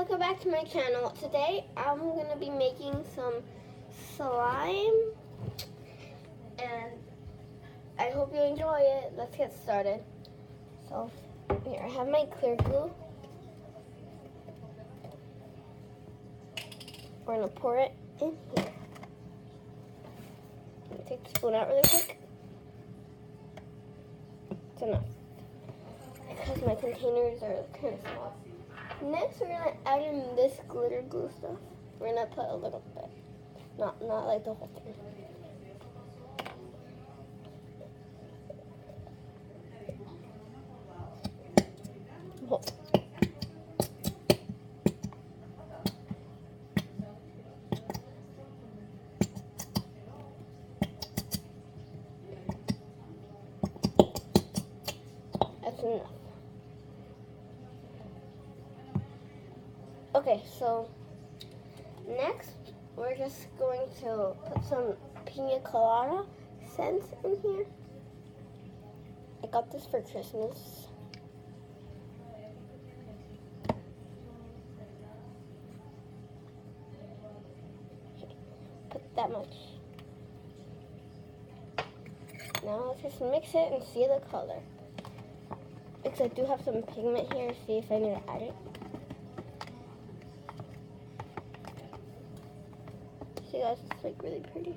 welcome back to my channel. Today I'm going to be making some slime and I hope you enjoy it. Let's get started. So here I have my clear glue. We're going to pour it in here. Take the spoon out really quick. It's enough because my containers are kind of small. Next, we're gonna add in this glitter glue stuff. We're gonna put a little bit, not like the whole thing. Whoa. That's enough. Okay, so next we're just going to put some pina colada scent in here. I got this for Christmas. Put that much. Now let's just mix it and see the color. Because I do have some pigment here, see if I need to add it. See guys, it's like really pretty.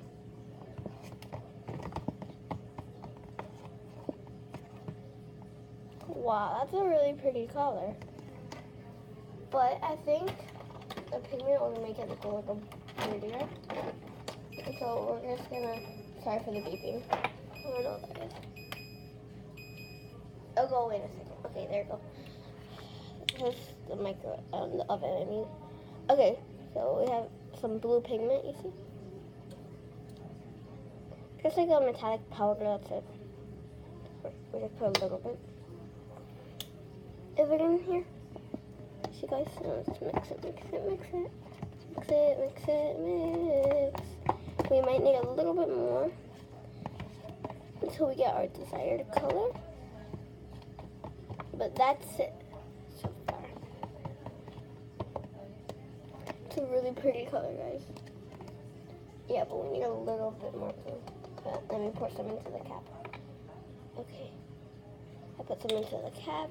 Wow, that's a really pretty color. But I think the pigment will make it look a little prettier. And so we're just gonna, sorry for the beeping. I don't know what that is. Oh, go, wait a second. Okay, there you go. This is the the oven, I mean. Okay, so we have some blue pigment, you see? Just like a metallic powder, that's it. We just put a little bit. Is it in here? See guys, so let's mix it, mix it, mix it. Mix it, mix it, mix. We might need a little bit more until we get our desired color. But that's it so far. It's a really pretty color, guys. Yeah, but we need a little bit more too. Let me pour some into the cap. Okay. I put some into the cap.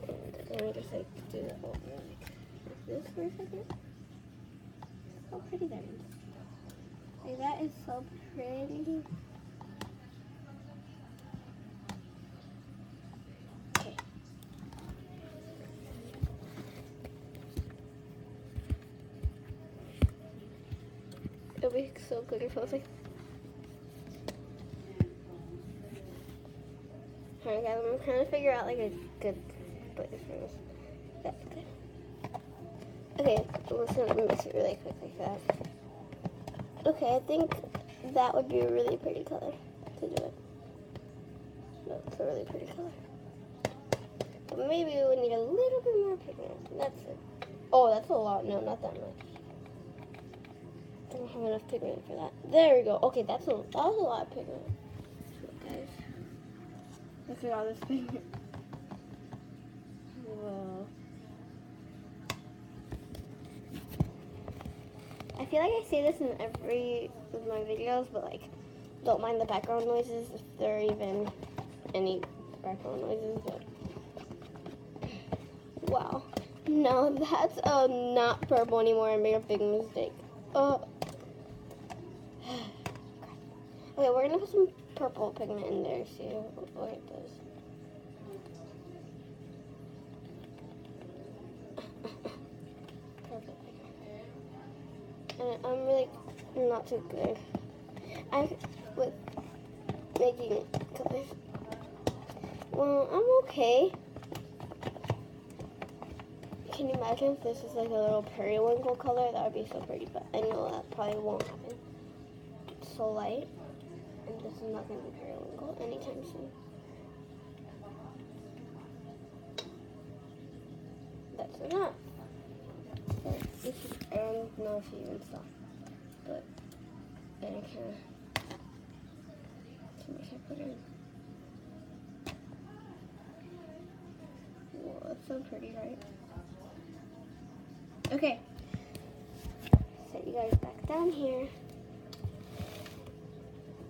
And let me just like do it over like this for a second. How pretty that is. Like, that is so pretty. Okay. It'll be so good if I was like. Alright guys, I'm trying to figure out like a good place for this. That's good. Okay, listen, let me mix it really quick like that. Okay, I think that would be a really pretty color to do it. That's a really pretty color. But maybe we would need a little bit more pigment. That's it. Oh, that's a lot. No, not that much. I don't have enough pigment for that. There we go. Okay, that was a lot of pigment. Look, guys. Look at all this pigment. Whoa. I feel like I say this in every of my videos, but like, don't mind the background noises if there are even any background noises. But wow, no, that's not purple anymore. I made a big mistake. Oh. Okay, we're gonna put some purple pigment in there. See what it does. And I'm really not too good. With making colors. Well, I'm okay. Can you imagine if this is like a little periwinkle color? That would be so pretty, but I know that probably won't happen. It's so light, and this is not going to be periwinkle anytime soon. That's enough. So this is, I don't know if you even saw, but then I kind of too much I put in. Whoa, that's so pretty, right? Okay. Set you guys back down here.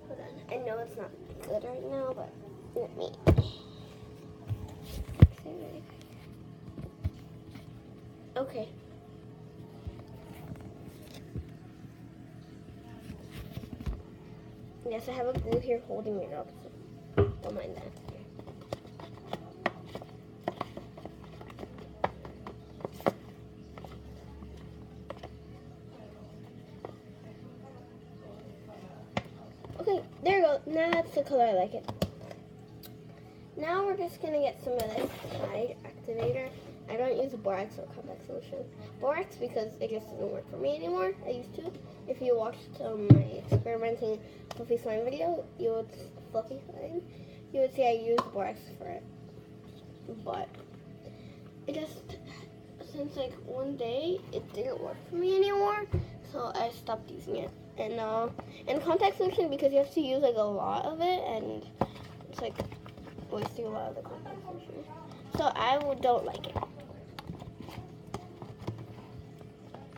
Hold on. I know it's not good right now, but let me. Okay. Yes, I have a glue here holding it up, so don't mind that. Okay, there you go. Now that's the color I like it. Now we're just gonna get some of this Tide activator. I don't use borax or contact solution. Borax because it just doesn't work for me anymore. I used to. If you watched my experimenting fluffy slime video, you would see I used borax for it. But it just since like one day it didn't work for me anymore, so I stopped using it. And contact solution because you have to use like a lot of it, and it's like wasting a lot of the contact solution. So I don't like it.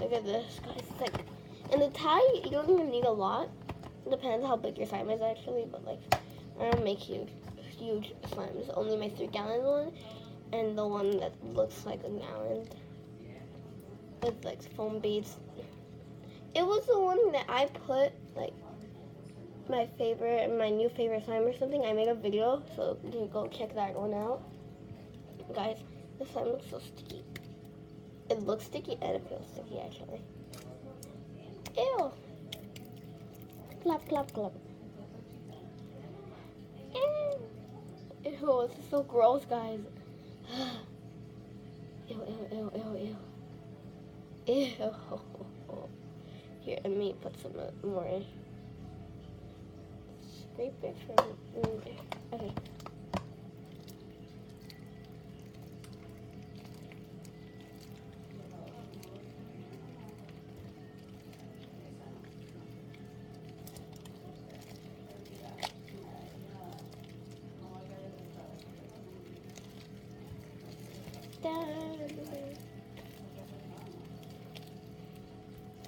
Look at this, guys. It's like, and the Tide, you don't even need a lot. It depends how big your slime is actually, but like, I don't make huge slimes. Only my 3-gallon one, and the one that looks like a gallon with like foam beads. It was the one that I put like my new favorite slime or something. I made a video, so you go check that one out. Guys, the slime looks so sticky. It looks sticky and it feels sticky actually. Ew. Clap, clap, clap. Ew. Ew, this is so gross, guys. Ew, ew, ew, ew, ew. Ew. Here, let me put some more in. Scrape it from in there. Okay.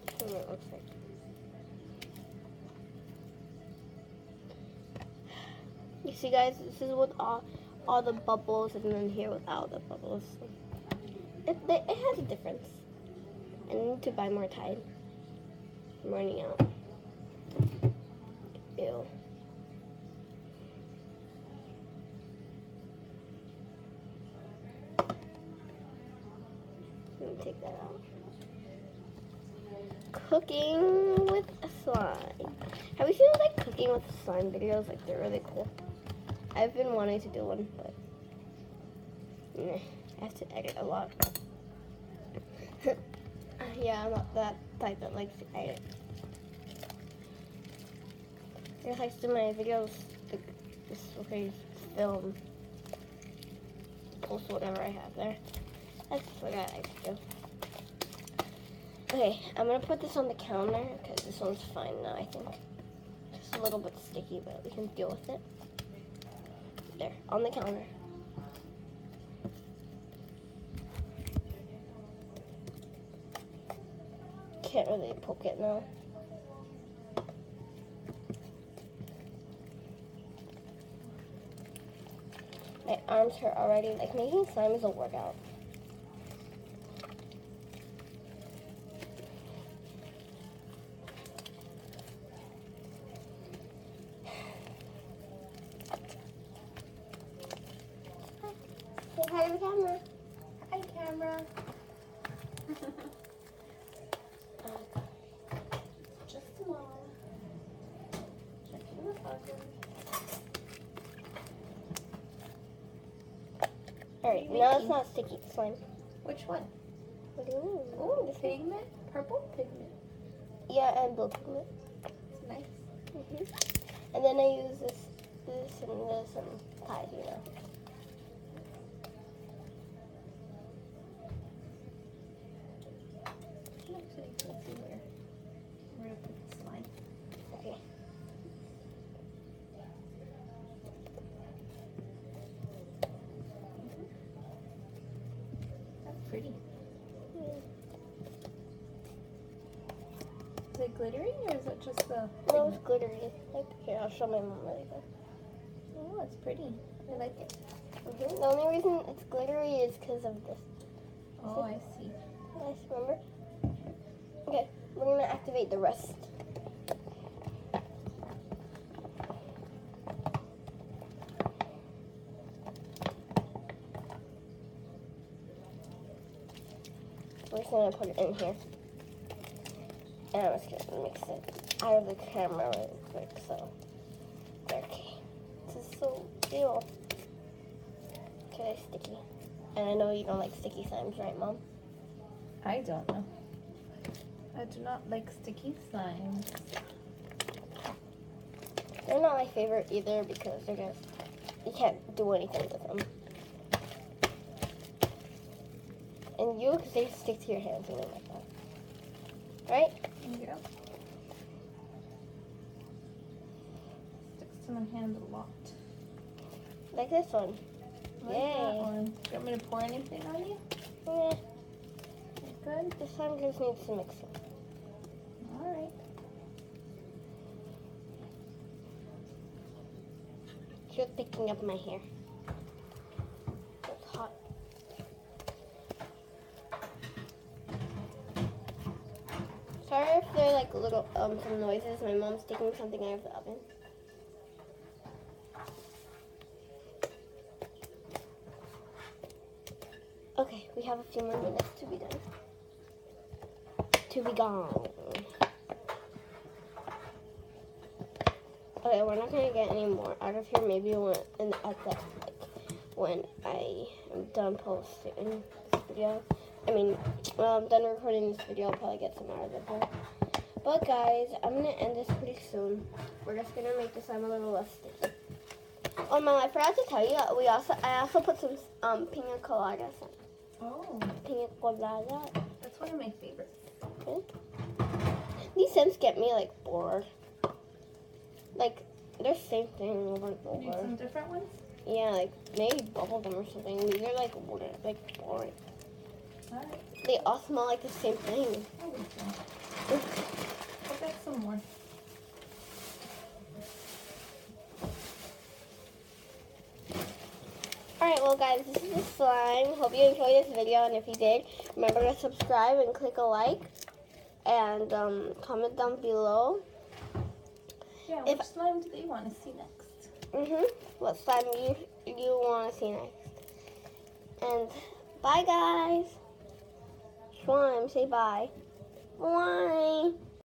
That's what it looks like. You see, guys, this is with all the bubbles, and then here without the bubbles. It has a difference. I need to buy more Tide. I'm running out. Ew. Let me take that out. Cooking with a slime. Have you seen like cooking with slime videos? Like they're really cool. I've been wanting to do one, but I have to edit a lot. Yeah, I'm not that type that likes to edit. I guess I do my videos, just film, post whatever I have there. That's what I like to do. Okay, I'm gonna put this on the counter because this one's fine now, I think. Just a little bit sticky, but we can deal with it. There, on the counter. Can't really poke it now. My arms hurt already. Like, making slime is a workout. Say hi to the camera. Hi, camera. Just a moment. Checking the bucket. Alright, now it's not sticky slime. Which one? What do you mean? Oh, the pigment? Purple pigment. Yeah, and blue pigment. It's nice. And then I use this and Tide, you know. Actually, let's see where we're gonna put the slime. Okay. That's pretty. it glittery or is it just the? No, it's glittery. Like, here, I'll show my mom really quick. Oh, it's pretty. I like it. The only reason it's glittery is because of this. Oh, I see. Nice, remember? Okay, we're gonna activate the rest. We're just gonna put it in here. And I'm just gonna mix it out of the camera really quick, so. Okay. This is so ew. Okay, sticky. And I know you don't like sticky slimes, right, Mom? I don't know. I do not like sticky slimes. They're not my favorite either because they're just, you can't do anything with them. And you, because they stick to your hands and like that. Right? Yeah. Sticks to my hand a lot. Like this one. Like Yay. that one. Do you want me to pour anything on you? Yeah, Good. this time just needs to mix it. All right. She's picking up my hair. It's hot. Sorry if they're like little some noises. My mom's taking something out of the oven. Okay, we have a few more minutes to be done. To be gone. Okay, we're not gonna get any more out of here. Maybe when I am done posting this video. I mean, when I'm done recording this video, I'll probably get some out of it here. But guys, I'm gonna end this pretty soon. We're just gonna make the slime a little less sticky. Oh, Mom, I forgot to tell you. I also put some pina coladas in. Oh, Pina colada. that's one of my favorites. Okay. These scents get me like bored. Like they're the same thing over and You need over. some different ones? Yeah, like maybe bubblegum or something. These are like boring. All right. They all smell like the same thing. I think so. I'll get some more. Alright, well guys, this is the slime. Hope you enjoyed this video, and if you did, remember to subscribe and click a like. And comment down below. Yeah, If- which slime do they want to see next? What slime you want to see next. And bye guys. Slime, say bye. Bye.